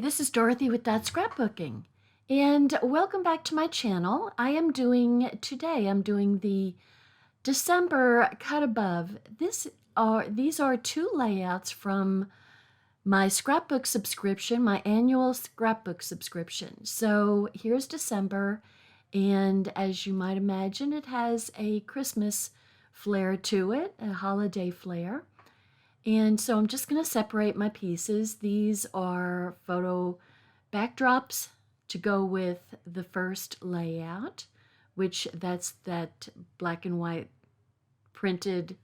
this is Dorothy with Scrapbooking, and welcome back to my channel. I'm doing the December cut above. These are two layouts from my scrapbook subscription, my annual scrapbook subscription. So here's December, and as you might imagine, it has a Christmas flair to it, a holiday flair. And so I'm just going to separate my pieces. These are photo backdrops to go with the first layout, which that's that black and white printed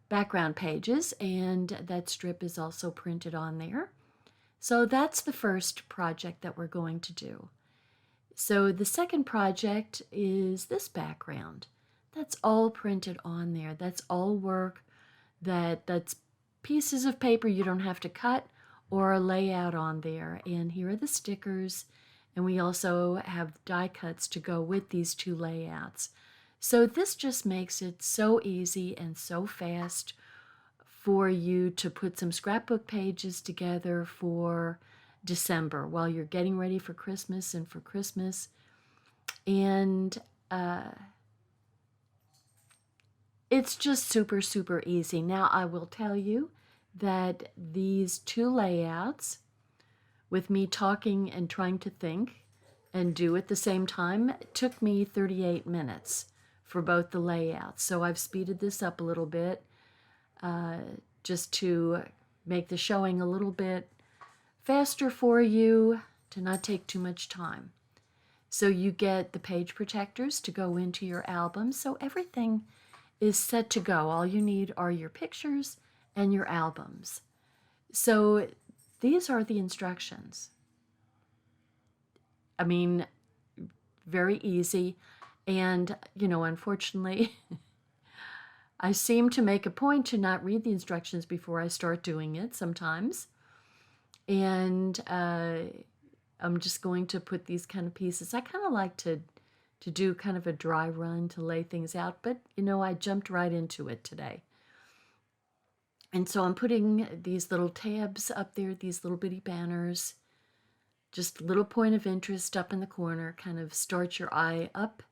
background pages, and that strip is also printed on there. So that's the first project that we're going to do. So the second project is this background. That's all printed on there. That's all work. That's pieces of paper you don't have to cut or lay out on there. And here are the stickers, and we also have die cuts to go with these two layouts. So this just makes it so easy and so fast for you to put some scrapbook pages together for December while you're getting ready for Christmas and for Christmas. And it's just super, super easy. Now, I will tell you that these two layouts, with me talking and trying to think and do at the same time, took me 38 minutes for both the layouts. So I've speeded this up a little bit just to make the showing a little bit faster for you, to not take too much time. So you get the page protectors to go into your album. So everything is set to go. All you need are your pictures and your albums. So these are the instructions. I mean, very easy. And, you know, unfortunately, I seem to make a point to not read the instructions before I start doing it sometimes. And I'm just going to put these kind of pieces. I kind of like to do kind of a dry run to lay things out, but you know, I jumped right into it today. And so I'm putting these little tabs up there, these little bitty banners, just a little point of interest up in the corner, kind of start your eye up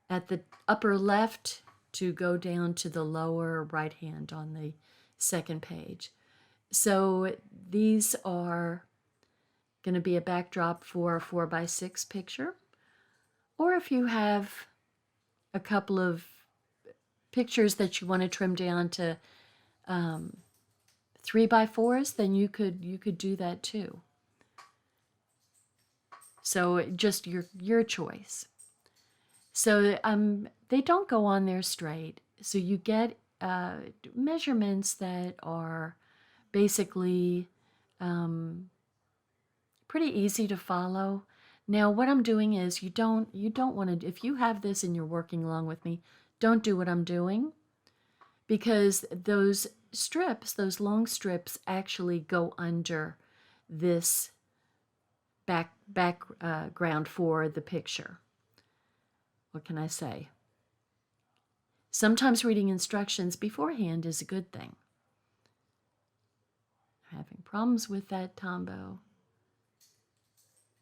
at the upper left to go down to the lower right hand on the second page. So these are going to be a backdrop for a 4x6 picture. Or if you have a couple of pictures that you want to trim down to 3x4s, then you could do that too. So just your choice. So they don't go on there straight. So you get measurements that are basically pretty easy to follow. Now, what I'm doing is you don't want to, if you have this and you're working along with me, don't do what I'm doing, because those strips, those long strips, actually go under this background for the picture. What can I say? Sometimes reading instructions beforehand is a good thing. I'm having problems with that Tombow.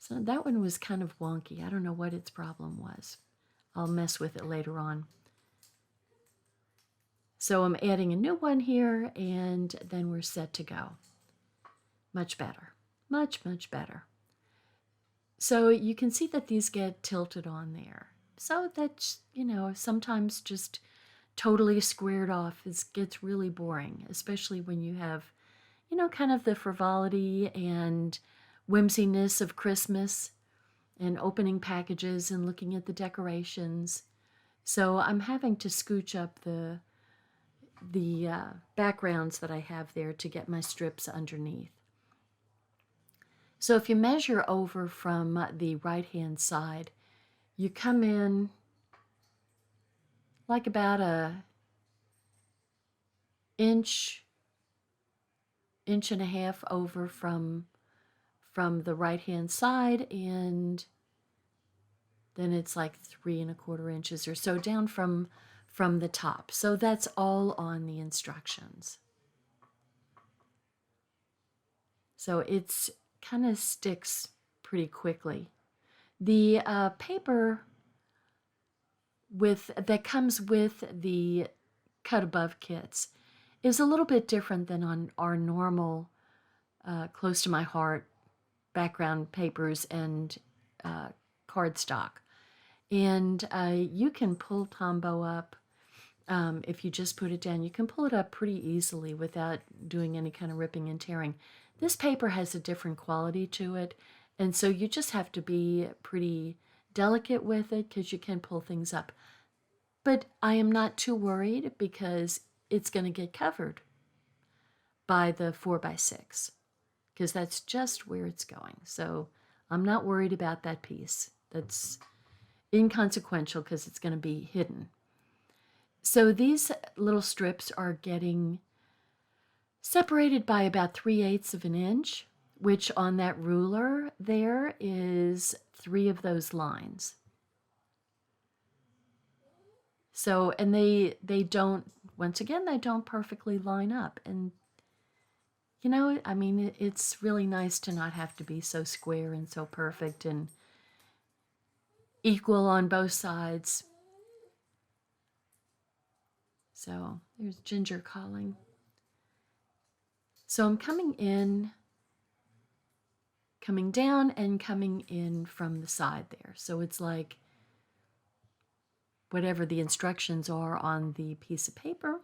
So that one was kind of wonky. I don't know what its problem was. I'll mess with it later on. So I'm adding a new one here, and then we're set to go. Much better. Much, much better. So you can see that these get tilted on there. So that's, you know, sometimes just totally squared off gets really boring, especially when you have, you know, kind of the frivolity and whimsiness of Christmas and opening packages and looking at the decorations. So I'm having to scooch up the backgrounds that I have there to get my strips underneath. So if you measure over from the right-hand side, you come in like about an inch and a half over from the right-hand side, and then it's like 3 1/4 inches or so down from the top. So that's all on the instructions. So it's kind of sticks pretty quickly. The paper that comes with the cut above kits is a little bit different than on our normal close to my heart background papers and cardstock. And you can pull Tombow up if you just put it down. You can pull it up pretty easily without doing any kind of ripping and tearing. This paper has a different quality to it, and so you just have to be pretty delicate with it because you can pull things up. But I am not too worried because it's going to get covered by the 4x6 because that's just where it's going. So I'm not worried about that piece. That's inconsequential because it's going to be hidden. So these little strips are getting separated by about 3/8 of an inch, which on that ruler there is 3 of those lines. So, and they don't, once again, they don't perfectly line up. And, you know, I mean, it's really nice to not have to be so square and so perfect and equal on both sides. So there's Ginger calling. So I'm coming in, coming down, and coming in from the side there. So it's like whatever the instructions are on the piece of paper,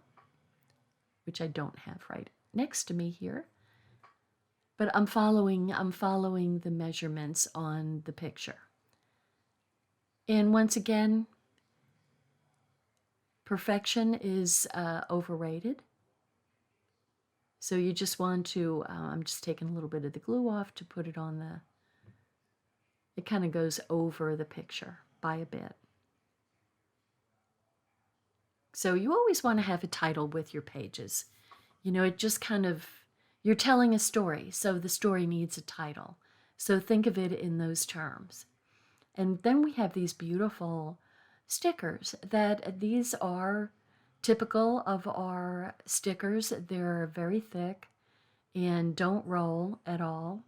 which I don't have right next to me here, but I'm following the measurements on the picture. And once again, perfection is overrated. So you just want to, I'm just taking a little bit of the glue off to put it on the, it kind of goes over the picture by a bit. So you always want to have a title with your pages. You know, it just kind of, you're telling a story, so the story needs a title. So think of it in those terms. And then we have these beautiful stickers that these are typical of our stickers. They're very thick and don't roll at all.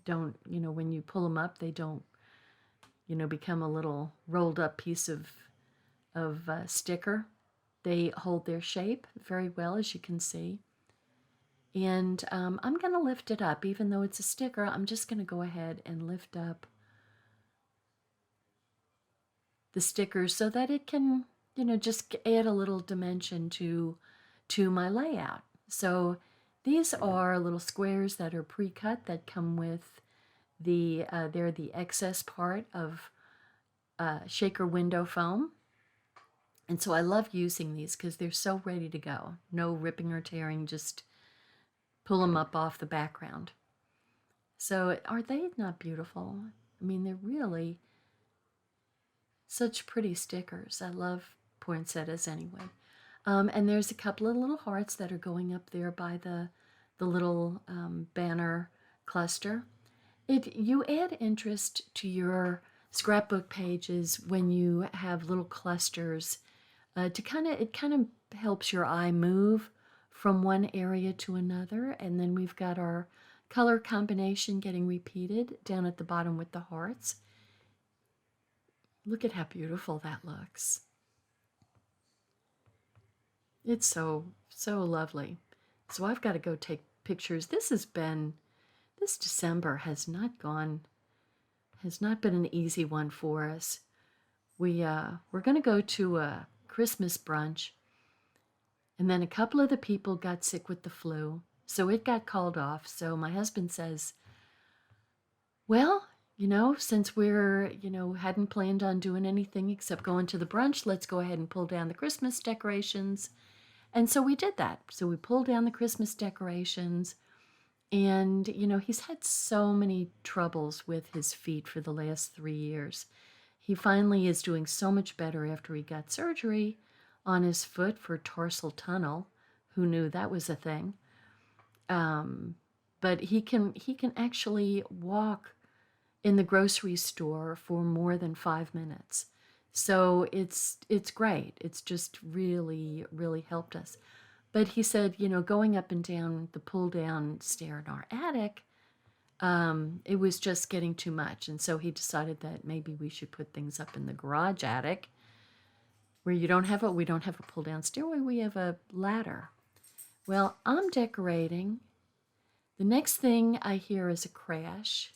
Don't, you know, when you pull them up, they don't, you know, become a little rolled up piece of sticker. They hold their shape very well, as you can see. And I'm going to lift it up. Even though it's a sticker, I'm just going to go ahead and lift up the stickers so that it can, you know, just add a little dimension to my layout. So these are little squares that are pre-cut that come with the, they're the excess part of shaker window foam. And so I love using these because they're so ready to go. No ripping or tearing, just pull them up off the background. So are they not beautiful? I mean, they're really such pretty stickers. I love poinsettias anyway. And there's a couple of little hearts that are going up there by the little banner cluster. You add interest to your scrapbook pages when you have little clusters. It kind of helps your eye move from one area to another. And then we've got our color combination getting repeated down at the bottom with the hearts. Look at how beautiful that looks. It's so lovely. So I've got to go take pictures. This December has not been an easy one for us. We're going to go to a Christmas brunch, and then a couple of the people got sick with the flu, so it got called off. So my husband says, well, you know, since we're, you know, hadn't planned on doing anything except going to the brunch, let's go ahead and pull down the Christmas decorations. And so we did that. So we pulled down the Christmas decorations. And, you know, he's had so many troubles with his feet for the last 3 years. He finally is doing so much better after he got surgery on his foot for tarsal tunnel. Who knew that was a thing? But he can actually walk in the grocery store for more than 5 minutes. So it's great. It's just really, really helped us. But he said, you know, going up and down the pull-down stair in our attic, It was just getting too much. And so he decided that maybe we should put things up in the garage attic where we don't have a pull down stairway, we have a ladder. Well, I'm decorating. The next thing I hear is a crash,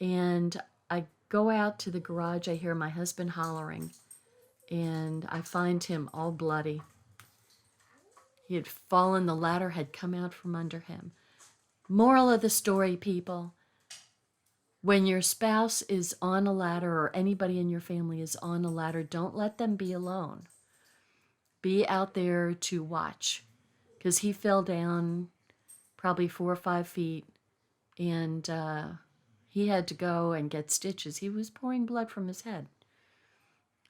and I go out to the garage. I hear my husband hollering, and I find him all bloody. He had fallen, the ladder had come out from under him. Moral of the story, people, when your spouse is on a ladder or anybody in your family is on a ladder, don't let them be alone. Be out there to watch, because he fell down probably 4 or 5 feet, and he had to go and get stitches. He was pouring blood from his head.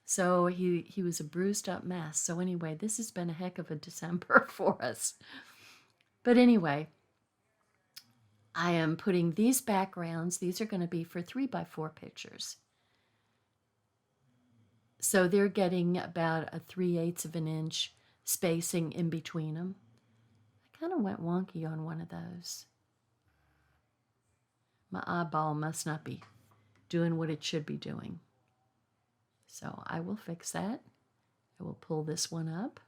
So he was a bruised up mess. So anyway, this has been a heck of a December for us. But anyway, I am putting these backgrounds. These are going to be for 3x4 pictures. So they're getting about a 3/8 of an inch spacing in between them. I kind of went wonky on one of those. My eyeball must not be doing what it should be doing. So I will fix that. I will pull this one up.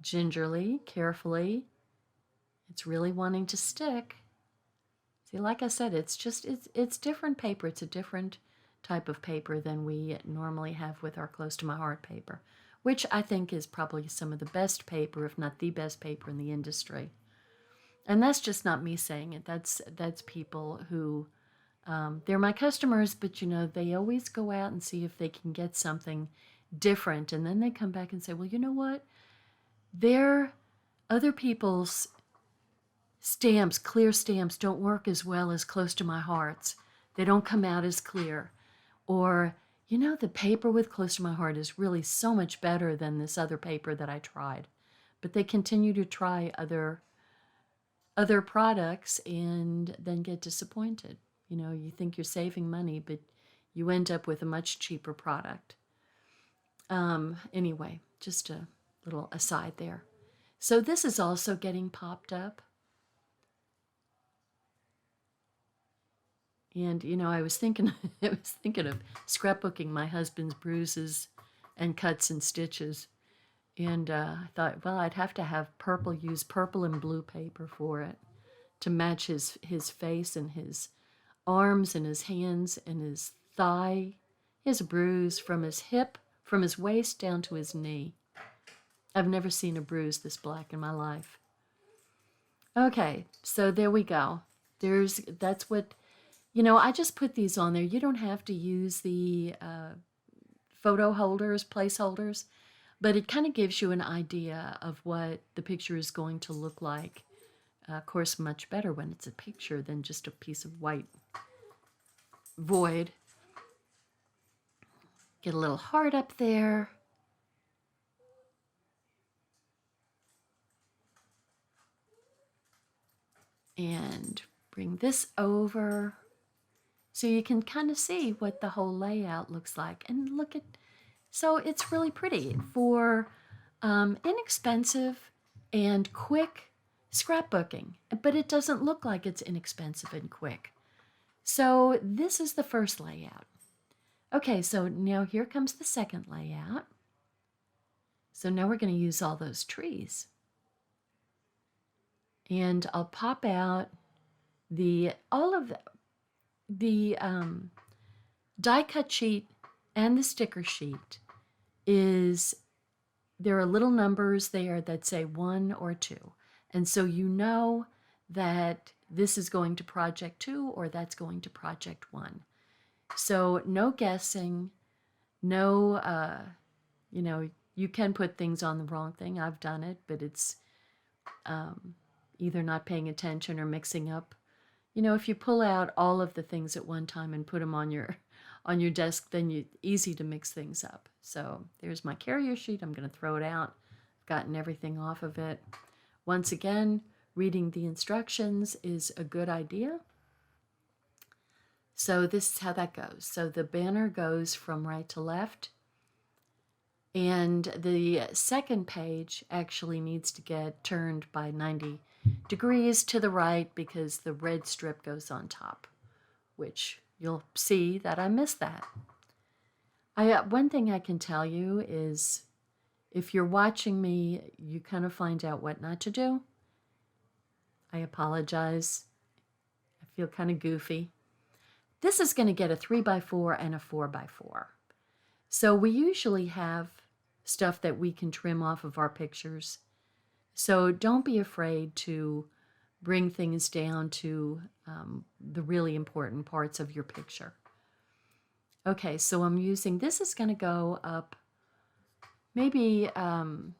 Gingerly, carefully. It's really wanting to stick. See, like I said, it's different paper. It's a different type of paper than we normally have with our Close to My Heart paper, which I think is probably some of the best paper, if not the best paper in the industry. And that's just not me saying it. That's people who, they're my customers, but you know, they always go out and see if they can get something different. And then they come back and say, well, you know what? Other people's stamps, clear stamps, don't work as well as Close to My Heart's. They don't come out as clear. Or, you know, the paper with Close to My Heart is really so much better than this other paper that I tried. But they continue to try other products and then get disappointed. You know, you think you're saving money, but you end up with a much cheaper product. Anyway, just a little aside there. So this is also getting popped up. And, you know, I was thinking of scrapbooking my husband's bruises and cuts and stitches. And I thought, well, I'd have to have use purple and blue paper for it to match his face and his arms and his hands and his thigh. He has a bruise from his hip, from his waist down to his knee. I've never seen a bruise this black in my life. Okay, so there we go. That's what, you know, I just put these on there. You don't have to use the photo holders, placeholders, but it kind of gives you an idea of what the picture is going to look like. Of course, much better when it's a picture than just a piece of white void. Get a little heart up there. And bring this over so you can kind of see what the whole layout looks like. And look at, so it's really pretty for inexpensive and quick scrapbooking, but it doesn't look like it's inexpensive and quick. So this is the first layout. Okay, so now here comes the second layout. So now we're going to use all those trees. And I'll pop out all of the die cut sheet and the sticker sheet there are little numbers there that say 1 or 2. And so you know that this is going to project 2 or that's going to project 1. So no guessing, no, you know, you can put things on the wrong thing. I've done it, but it's either not paying attention or mixing up. You know, if you pull out all of the things at one time and put them on your desk, then it's easy to mix things up. So there's my carrier sheet. I'm going to throw it out. I've gotten everything off of it. Once again, reading the instructions is a good idea. So this is how that goes. So the banner goes from right to left. And the second page actually needs to get turned by 90 degrees to the right because the red strip goes on top, which you'll see that I missed that. One thing I can tell you is if you're watching me, you kind of find out what not to do. I apologize. I feel kind of goofy. This is going to get a 3x4 and a 4x4. So we usually have stuff that we can trim off of our pictures. So don't be afraid to bring things down to the really important parts of your picture. Okay, so I'm using, this is going to go up maybe 1/4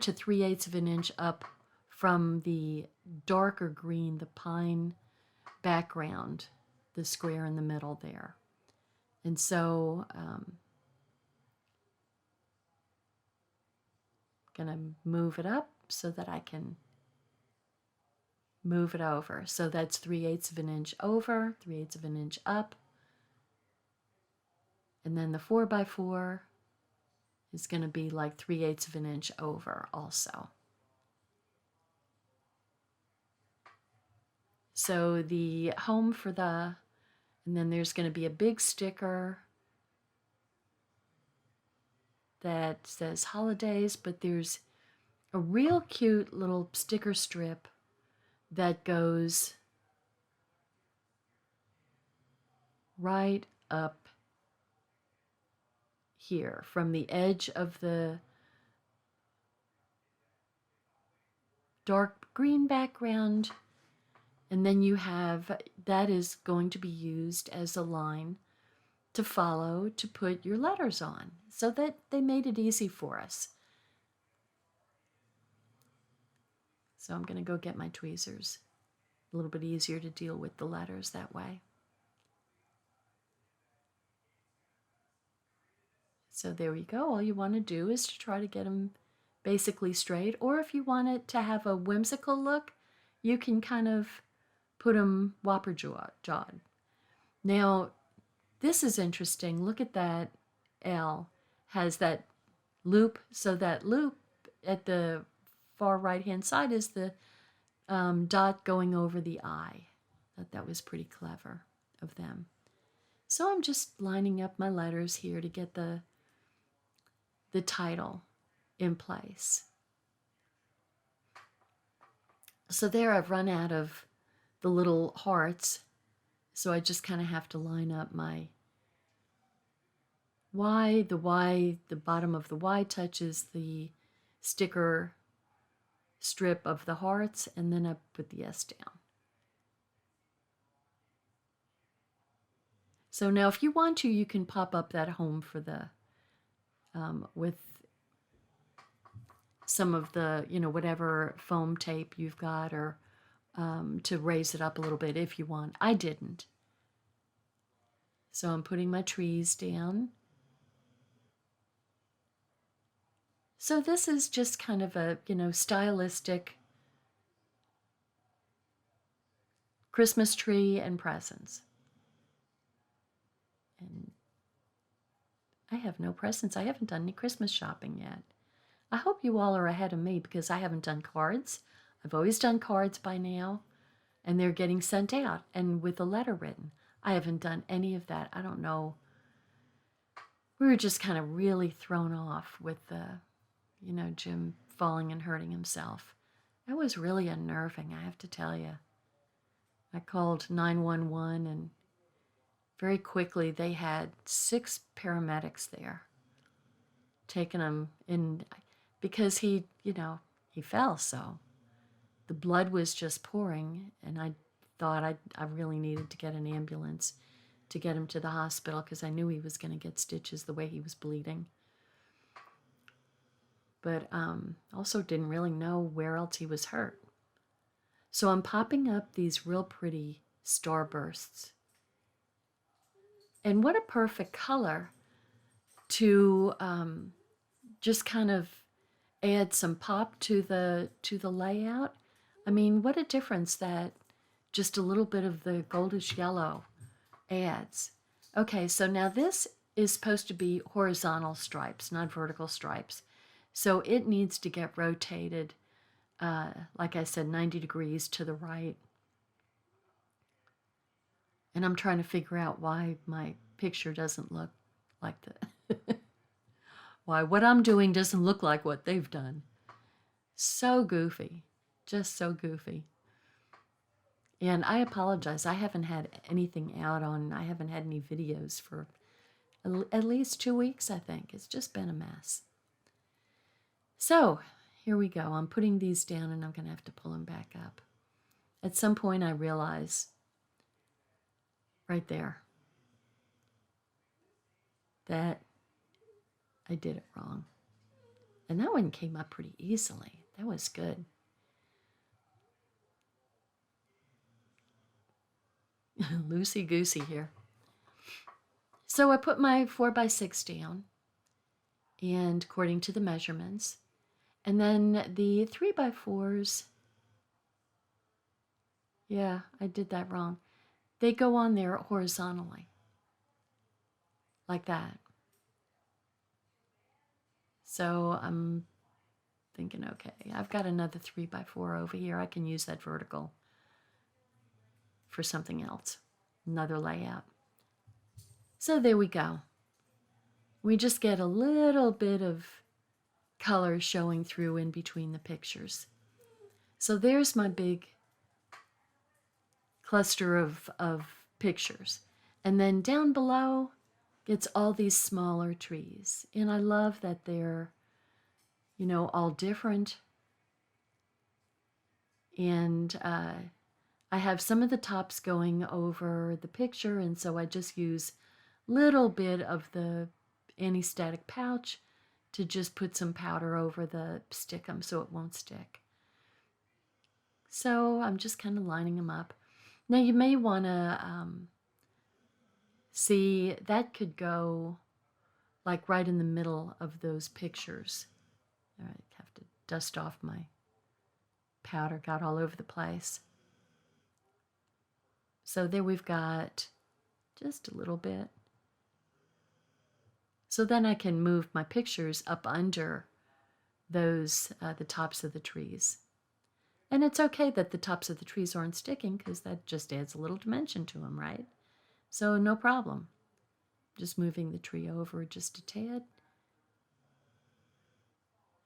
to 3/8 of an inch up from the darker green, the pine background, the square in the middle there. And so I'm going to move it up so that I can move it over. So that's 3/8 of an inch over, 3/8 of an inch up. And then the 4x4 is going to be like 3/8 of an inch over also. So the home for the, and then there's going to be a big sticker that says holidays, but there's a real cute little sticker strip that goes right up here from the edge of the dark green background, and then you have, that is going to be used as a line to follow to put your letters on, so that they made it easy for us. So I'm going to go get my tweezers. A little bit easier to deal with the letters that way. So there we go. All you want to do is to try to get them basically straight, or if you want it to have a whimsical look, you can kind of put them whopper jawed. Now, this is interesting. Look at that L has that loop. So that loop at the far right-hand side is the dot going over the I. That was pretty clever of them. So I'm just lining up my letters here to get the title in place. So there I've run out of the little hearts, so I just kind of have to line up my Y. The bottom of the Y touches the sticker strip of the hearts, and then I put the S down. So now if you want to, you can pop up that home for the, with some of the, whatever foam tape you've got, or to raise it up a little bit if you want. I didn't. So I'm putting my trees down. So this is just kind of a, stylistic Christmas tree and presents. And I have no presents. I haven't done any Christmas shopping yet. I hope you all are ahead of me because I haven't done cards. I've always done cards by now, and they're getting sent out and with a letter written. I haven't done any of that. I don't know. We were just kind of really thrown off with the, Jim falling and hurting himself. That was really unnerving, I have to tell you. I called 911, and very quickly they had 6 paramedics there, taking him in because he fell, so the blood was just pouring, and I thought I really needed to get an ambulance to get him to the hospital because I knew he was going to get stitches the way he was bleeding. But also didn't really know where else he was hurt. So I'm popping up these real pretty starbursts. And what a perfect color to just kind of add some pop to the layout. I mean, what a difference that just a little bit of the goldish yellow adds. Okay, so now this is supposed to be horizontal stripes, not vertical stripes. So it needs to get rotated like I said, 90 degrees to the right. And I'm trying to figure out why my picture doesn't look like the, why what I'm doing doesn't look like what they've done. So goofy, just so goofy. And I apologize, I haven't had anything out on, I haven't had any videos for at least 2 weeks, I think. It's just been a mess. So here we go. I'm putting these down and I'm going to have to pull them back up. At some point I realize right there that I did it wrong. And that one came up pretty easily. That was good. Loosey-goosey here. So I put my 4x6 down, and according to the measurements, and then the 3x4s, yeah, I did that wrong. They go on there horizontally, like that. So I'm thinking, okay, I've got another 3x4 over here. I can use that vertical for something else, another layout. So there we go. We just get a little bit of color showing through in between the pictures. So there's my big cluster of pictures. And then down below gets all these smaller trees. And I love that they're, you know, all different. And I have some of the tops going over the picture, and so I just use a little bit of the anti-static pouch to just put some powder over the stickum so it won't stick. So I'm just kind of lining them up. Now you may want to see that could go like right in the middle of those pictures. All right, I have to dust off my powder, got all over the place. So there we've got just a little bit. So then I can move my pictures up under those, the tops of the trees. And it's okay that the tops of the trees aren't sticking because that just adds a little dimension to them, right? So no problem. Just moving the tree over just a tad.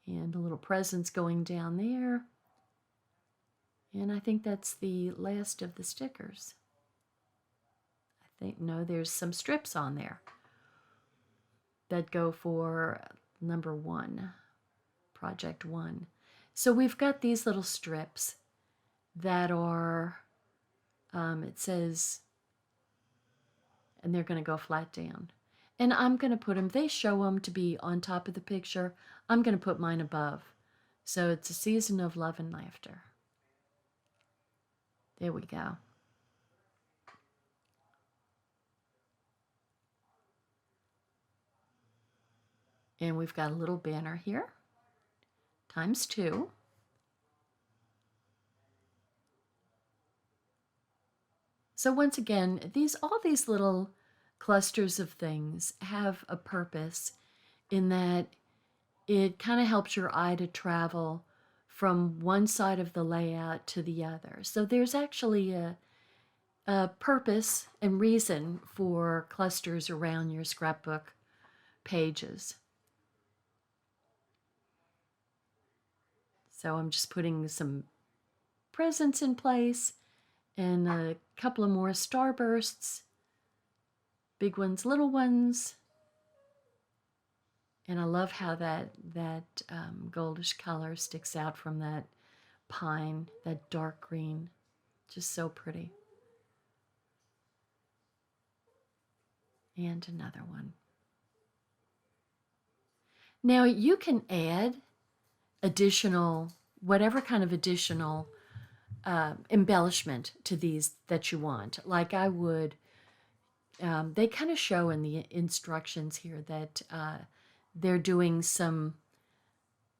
And a little presence going down there. And I think that's the last of the stickers. I think, no, there's some strips on there that go for number 1, project 1. So we've got these little strips that are, it says, and they're going to go flat down. And I'm going to put them, they show them to be on top of the picture. I'm going to put mine above. So it's a season of love and laughter. There we go. And we've got a little banner here, ×2. So once again, all these little clusters of things have a purpose in that it kind of helps your eye to travel from one side of the layout to the other. So there's actually a purpose and reason for clusters around your scrapbook pages. So I'm just putting some presents in place and a couple of more starbursts, big ones, little ones. And I love how that goldish color sticks out from that pine, that dark green. Just so pretty. And another one. Now you can add additional, whatever kind of additional embellishment to these that you want. Like I would, they kind of show in the instructions here that they're doing some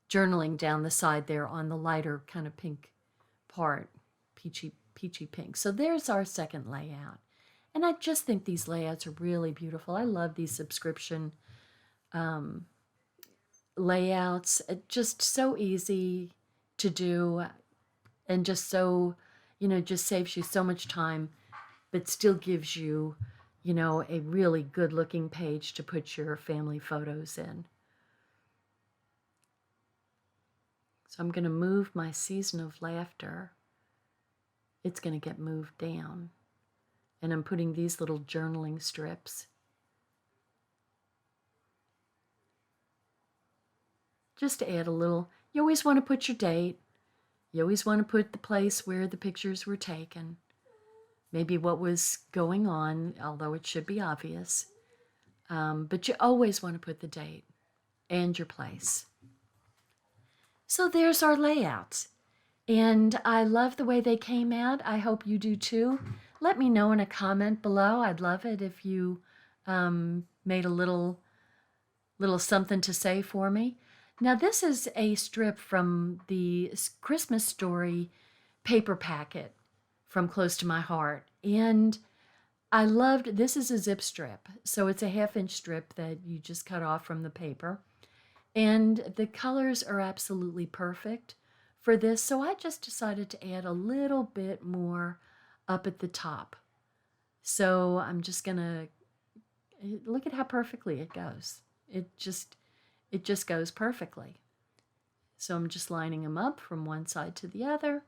journaling down the side there on the lighter kind of pink part, peachy pink. So there's our second layout. And I just think these layouts are really beautiful. I love these subscription layouts. Just so easy to do, and just so, just saves you so much time, but still gives you, a really good looking page to put your family photos in. So I'm going to move my season of laughter. It's going to get moved down. And I'm putting these little journaling strips. Just to add a little, you always want to put your date. You always want to put the place where the pictures were taken. Maybe what was going on, although it should be obvious. But you always want to put the date and your place. So there's our layouts. And I love the way they came out. I hope you do too. Let me know in a comment below. I'd love it if you made a little something to say for me. Now this is a strip from the Christmas Story paper packet from Close to My Heart. And I loved, this is a zip strip. So it's a 1/2-inch strip that you just cut off from the paper. And the colors are absolutely perfect for this. So I just decided to add a little bit more up at the top. So I'm just gonna, look at how perfectly it goes. It just goes perfectly. So I'm just lining them up from one side to the other.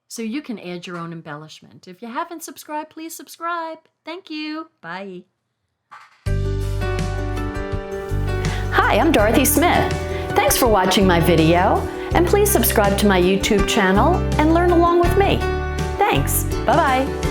So you can add your own embellishment. If you haven't subscribed, please subscribe. Thank you. Bye. Hi, I'm Dorothy Smith. Thanks for watching my video, and please subscribe to my YouTube channel and learn along with me. Thanks. Bye-bye.